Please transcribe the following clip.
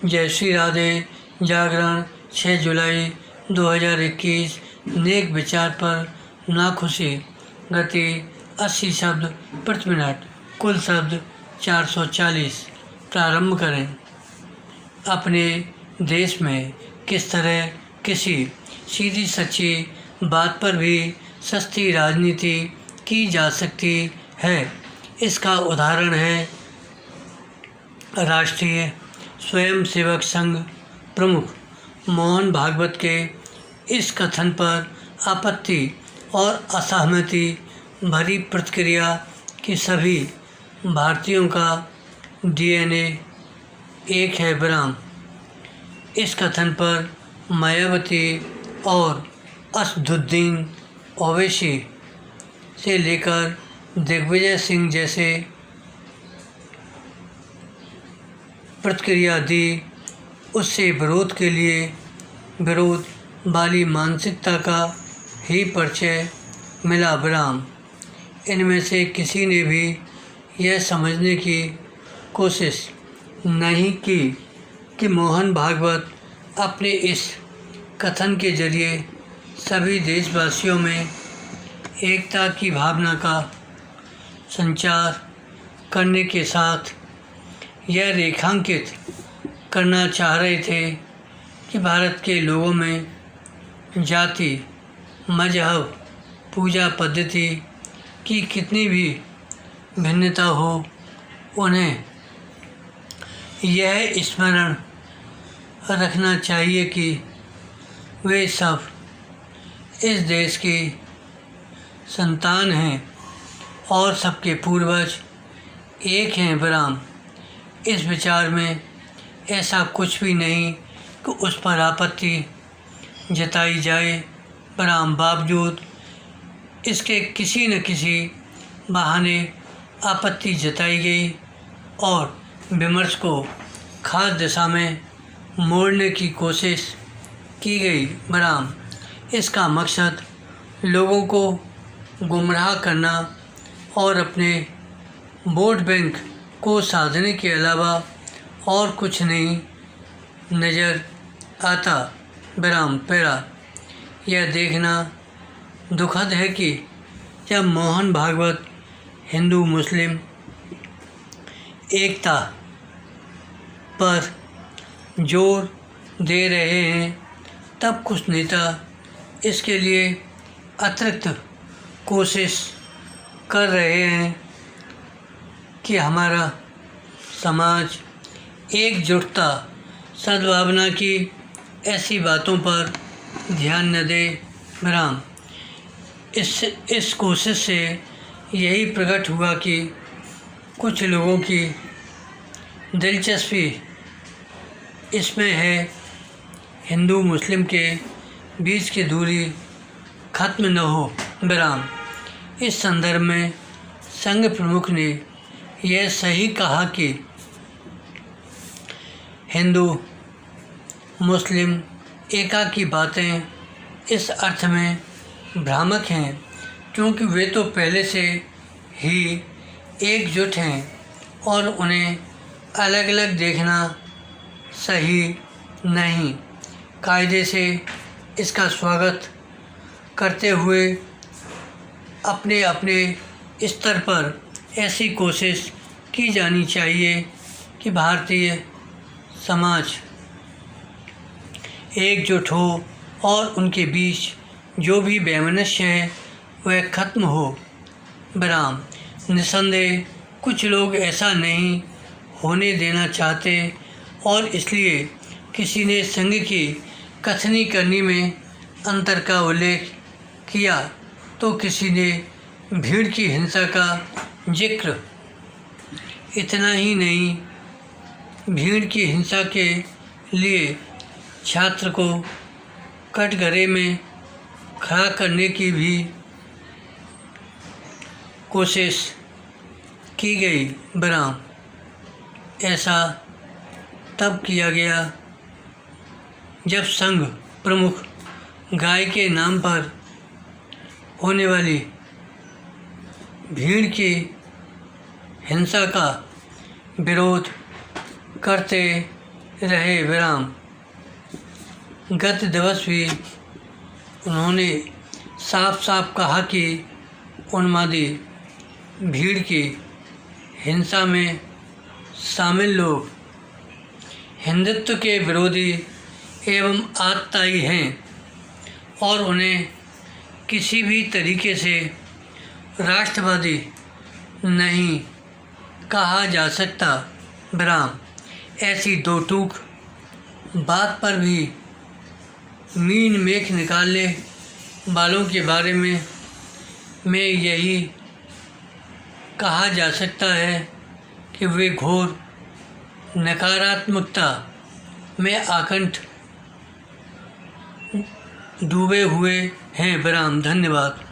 जय श्री राधे। जागरण 6 जुलाई 2021। नेक विचार पर नाखुशी। गति 80 शब्द प्रति मिनट। कुल शब्द 440। प्रारंभ करें। अपने देश में किस तरह किसी सीधी सच्ची बात पर भी सस्ती राजनीति की जा सकती है, इसका उदाहरण है राष्ट्रीय स्वयंसेवक संघ प्रमुख मोहन भागवत के इस कथन पर आपत्ति और असहमति भरी प्रतिक्रिया कि सभी भारतीयों का डीएनए एक है ब्राह्म। इस कथन पर मायावती और असदुद्दीन ओवैसी से लेकर दिग्विजय सिंह जैसे प्रतिक्रिया दी। उससे विरोध वाली मानसिकता का ही परिचय मिला ब्राह्म। इनमें से किसी ने भी यह समझने की कोशिश नहीं की कि मोहन भागवत अपने इस कथन के जरिए सभी देशवासियों में एकता की भावना का संचार करने के साथ यह रेखांकित करना चाह रहे थे कि भारत के लोगों में जाति, मजहब, पूजा पद्धति की कितनी भी भिन्नता हो, उन्हें यह स्मरण रखना चाहिए कि वे सब इस देश की संतान हैं और सबके पूर्वज एक हैं ब्राह्म। इस विचार में ऐसा कुछ भी नहीं कि उस पर आपत्ति जताई जाए, ब्राह्म बावजूद इसके किसी न किसी बहाने आपत्ति जताई गई और विमर्श को खास दिशा में मोड़ने की कोशिश की गई। ब्राह्म इसका मकसद लोगों को गुमराह करना और अपने वोट बैंक को साधने के अलावा और कुछ नहीं नज़र आता। ब्राह्म पैरा यह देखना दुखद है कि जब मोहन भागवत हिंदू मुस्लिम एकता पर जोर दे रहे हैं, तब कुछ नेता इसके लिए अतिरिक्त कोशिश कर रहे हैं कि हमारा समाज एकजुटता, सद्भावना की ऐसी बातों पर ध्यान न दे। ब्राह्म इस कोशिश से यही प्रकट हुआ कि कुछ लोगों की दिलचस्पी इसमें है हिंदू मुस्लिम के बीच की दूरी खत्म न हो। ब्राह्म इस संदर्भ में संघ प्रमुख ने यह सही कहा कि हिंदू मुस्लिम एका की बातें इस अर्थ में भ्रामक हैं क्योंकि वे तो पहले से ही एकजुट हैं और उन्हें अलग अलग देखना सही नहीं। कायदे से इसका स्वागत करते हुए अपने अपने स्तर पर ऐसी कोशिश की जानी चाहिए कि भारतीय समाज एकजुट हो और उनके बीच जो भी वैमनस्य है वह खत्म हो। ब्राह्म निस्संदेह कुछ लोग ऐसा नहीं होने देना चाहते और इसलिए किसी ने संघ की कथनी करनी में अंतर का उल्लेख किया तो किसी ने भीड़ की हिंसा का जिक्र। इतना ही नहीं, भीड़ की हिंसा के लिए छात्र को कटघरे में खड़ा करने की भी कोशिश की गई। ब्राह्म ऐसा तब किया गया जब संघ प्रमुख गाय के नाम पर होने वाली भीड़ की हिंसा का विरोध करते रहे विराम। गत दिवस भी उन्होंने साफ साफ कहा कि उन्मादी भीड़ की हिंसा में शामिल लोग हिंदुत्व के विरोधी एवं आतताई हैं और उन्हें किसी भी तरीके से राष्ट्रवादी नहीं कहा जा सकता। विराम। ऐसी दो टूक बात पर भी मीन मेख निकालने वालों के बारे में यही कहा जा सकता है कि वे घोर नकारात्मकता में आकंठ डूबे हुए हैं। विराम। धन्यवाद।